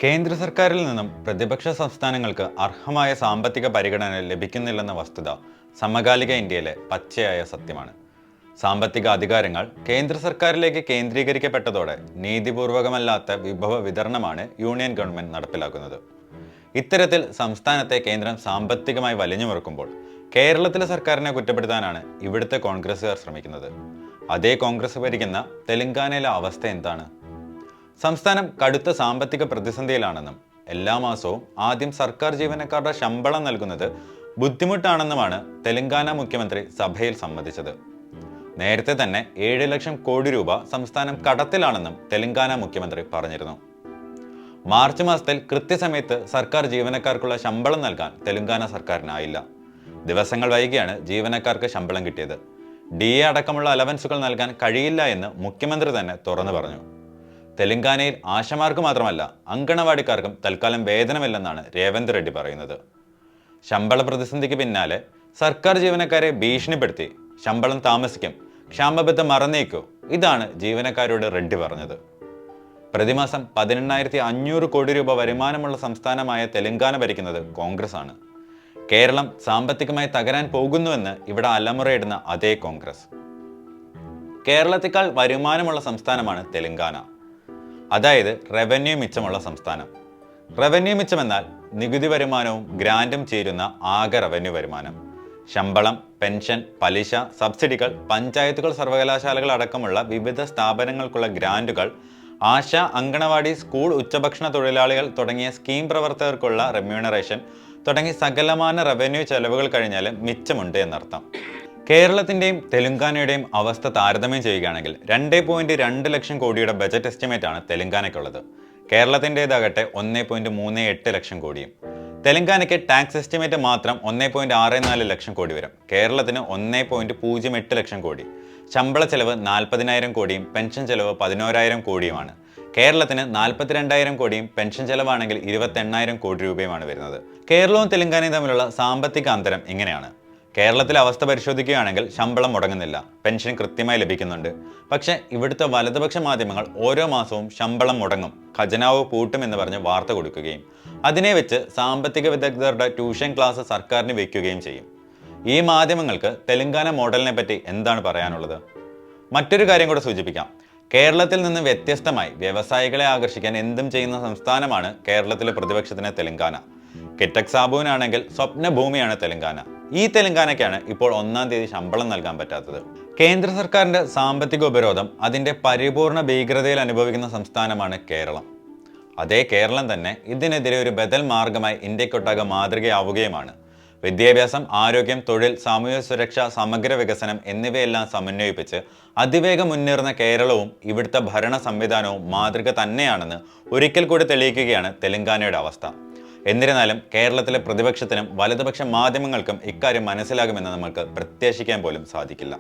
കേന്ദ്ര സർക്കാരിൽ നിന്നും പ്രതിപക്ഷ സംസ്ഥാനങ്ങൾക്ക് അർഹമായ സാമ്പത്തിക പരിഗണന ലഭിക്കുന്നില്ലെന്ന വസ്തുത സമകാലിക ഇന്ത്യയിലെ പച്ചയായ സത്യമാണ്. സാമ്പത്തിക അധികാരങ്ങൾ കേന്ദ്ര സർക്കാരിലേക്ക് കേന്ദ്രീകരിക്കപ്പെട്ടതോടെ നീതിപൂർവകമല്ലാത്ത വിഭവ വിതരണമാണ് യൂണിയൻ ഗവൺമെന്റ് നടപ്പിലാക്കുന്നത്. ഇത്തരത്തിൽ സംസ്ഥാനത്തെ കേന്ദ്രം സാമ്പത്തികമായി വലിഞ്ഞുമുറുക്കുമ്പോൾ കേരളത്തിലെ സർക്കാരിനെ കുറ്റപ്പെടുത്താനാണ് ഇവിടുത്തെ കോൺഗ്രസുകാർ ശ്രമിക്കുന്നത്. അതേ കോൺഗ്രസ് ഭരിക്കുന്ന തെലങ്കാനയിലെ അവസ്ഥ എന്താണ്? സംസ്ഥാനം കടുത്ത സാമ്പത്തിക പ്രതിസന്ധിയിലാണെന്നും എല്ലാ മാസവും ആദ്യം സർക്കാർ ജീവനക്കാരുടെ ശമ്പളം നൽകുന്നത് ബുദ്ധിമുട്ടാണെന്നുമാണ് തെലങ്കാന മുഖ്യമന്ത്രി സഭയിൽ സമ്മതിച്ചത്. നേരത്തെ തന്നെ 7 ലക്ഷം കോടി രൂപ സംസ്ഥാനം കടത്തിലാണെന്നും തെലങ്കാന മുഖ്യമന്ത്രി പറഞ്ഞിരുന്നു. മാർച്ച് മാസത്തിൽ കൃത്യസമയത്ത് സർക്കാർ ജീവനക്കാർക്കുള്ള ശമ്പളം നൽകാൻ തെലങ്കാന സർക്കാരിനായില്ല. ദിവസങ്ങൾ വൈകിയാണ് ജീവനക്കാർക്ക് ശമ്പളം കിട്ടിയത്. DA അടക്കമുള്ള അലവൻസുകൾ നൽകാൻ കഴിയില്ല എന്ന് മുഖ്യമന്ത്രി തന്നെ തുറന്നു പറഞ്ഞു. തെലങ്കാനയിൽ ആശമാർക്ക് മാത്രമല്ല അങ്കണവാടിക്കാർക്കും തൽക്കാലം വേതനമില്ലെന്നാണ് രേവന്ത് റെഡ്ഡി പറയുന്നത്. ശമ്പള പ്രതിസന്ധിക്ക് പിന്നാലെ സർക്കാർ ജീവനക്കാരെ ഭീഷണിപ്പെടുത്തി ശമ്പളം താമസിക്കും, ക്ഷാമബദ്ധം മറന്നേക്കോ, ഇതാണ് ജീവനക്കാരോട് റെഡ്ഡി പറഞ്ഞത്. പ്രതിമാസം 18,500 കോടി രൂപ വരുമാനമുള്ള സംസ്ഥാനമായ തെലങ്കാന ഭരിക്കുന്നത് കോൺഗ്രസ് ആണ്. കേരളം സാമ്പത്തികമായി തകരാൻ പോകുന്നുവെന്ന് ഇവിടെ അലമുറയിടുന്ന അതേ കോൺഗ്രസ്. കേരളത്തെക്കാൾ വരുമാനമുള്ള സംസ്ഥാനമാണ് തെലങ്കാന, അതായത് റവന്യൂ മിച്ചമുള്ള സംസ്ഥാനം. റവന്യൂ മിച്ചമെന്നാൽ നികുതി വരുമാനവും ഗ്രാൻറ്റും ചേരുന്ന ആകെ റവന്യൂ വരുമാനം. ശമ്പളം, പെൻഷൻ, പലിശ, സബ്സിഡികൾ, പഞ്ചായത്തുകൾ, സർവകലാശാലകൾ അടക്കമുള്ള വിവിധ സ്ഥാപനങ്ങൾക്കുള്ള ഗ്രാൻറ്റുകൾ, ആശ, അങ്കണവാടി, സ്കൂൾ, ഉച്ചഭക്ഷണ തൊഴിലാളികൾ തുടങ്ങിയ സ്കീം പ്രവർത്തകർക്കുള്ള റെമ്യൂണറേഷൻ തുടങ്ങി സകലമാന റവന്യൂ ചെലവുകൾ കഴിഞ്ഞാൽ മിച്ചമുണ്ട് എന്നർത്ഥം. കേരളത്തിൻ്റെയും തെലങ്കാനയുടെയും അവസ്ഥ താരതമ്യം ചെയ്യുകയാണെങ്കിൽ 2.2 ലക്ഷം കോടിയുടെ ബജറ്റ് എസ്റ്റിമേറ്റ് ആണ് തെലങ്കാനയ്ക്കുള്ളത്. കേരളത്തിൻ്റെതാകട്ടെ 1.38 ലക്ഷം കോടിയും. തെലങ്കാനയ്ക്ക് ടാക്സ് എസ്റ്റിമേറ്റ് മാത്രം 1.64 ലക്ഷം കോടി വരും. കേരളത്തിന് 1.08 ലക്ഷം കോടി. ശമ്പള ചെലവ് 40,000 കോടിയും പെൻഷൻ ചെലവ് 11,000 കോടിയുമാണ്. കേരളത്തിന് 42,000 കോടിയും പെൻഷൻ ചെലവാണെങ്കിൽ 28,000 കോടി രൂപയുമാണ് വരുന്നത്. കേരളവും തെലങ്കാനയും തമ്മിലുള്ള സാമ്പത്തിക അന്തരം ഇങ്ങനെയാണ്. കേരളത്തിലെ അവസ്ഥ പരിശോധിക്കുകയാണെങ്കിൽ ശമ്പളം മുടങ്ങുന്നില്ല, പെൻഷൻ കൃത്യമായി ലഭിക്കുന്നുണ്ട്. പക്ഷേ ഇവിടുത്തെ വലതുപക്ഷ മാധ്യമങ്ങൾ ഓരോ മാസവും ശമ്പളം മുടങ്ങും, ഖജനാവ് പൂട്ടും എന്ന് പറഞ്ഞ് വാർത്ത കൊടുക്കുകയും അതിനെ വെച്ച് സാമ്പത്തിക വിദഗ്ധരുടെ ട്യൂഷൻ ക്ലാസ് സർക്കാരിന് വയ്ക്കുകയും ചെയ്യും. ഈ മാധ്യമങ്ങൾക്ക് തെലങ്കാന മോഡലിനെ പറ്റി എന്താണ് പറയാനുള്ളത്? മറ്റൊരു കാര്യം കൂടെ സൂചിപ്പിക്കാം. കേരളത്തിൽ നിന്ന് വ്യത്യസ്തമായി വ്യവസായികളെ ആകർഷിക്കാൻ എന്തും ചെയ്യുന്ന സംസ്ഥാനമാണ് കേരളത്തിലെ പ്രതിപക്ഷത്തിന് തെലങ്കാന. കിറ്റക് സാബുവിനാണെങ്കിൽ സ്വപ്നഭൂമിയാണ് തെലങ്കാന. ഈ തെലങ്കാനയ്ക്കാണ് ഇപ്പോൾ 1-ാം തീയതി ശമ്പളം നൽകാൻ പറ്റാത്തത്. കേന്ദ്ര സർക്കാരിന്റെ സാമ്പത്തിക ഉപരോധം അതിന്റെ പരിപൂർണ ഭീകരതയിൽ അനുഭവിക്കുന്ന സംസ്ഥാനമാണ് കേരളം. അതേ കേരളം തന്നെ ഇതിനെതിരെ ഒരു ബദൽ മാർഗമായി ഇന്ത്യക്കൊട്ടാകെ മാതൃകയാവുകയുമാണ്. വിദ്യാഭ്യാസം, ആരോഗ്യം, തൊഴിൽ, സാമൂഹ്യ സുരക്ഷ, സമഗ്ര വികസനം എന്നിവയെല്ലാം സമന്വയിപ്പിച്ച് അതിവേഗം മുന്നേറുന്ന കേരളവും ഇവിടുത്തെ ഭരണ സംവിധാനവും മാതൃക തന്നെയാണെന്ന് ഒരിക്കൽ കൂടി തെളിയിക്കുകയാണ് തെലങ്കാനയുടെ അവസ്ഥ. എന്നിരുന്നാലും കേരളത്തിലെ പ്രതിപക്ഷത്തിനും വലതുപക്ഷ മാധ്യമങ്ങൾക്കും ഇക്കാര്യം മനസ്സിലാകുമെന്ന് നമുക്ക് പ്രത്യാശിക്കാൻ പോലും സാധിക്കില്ല.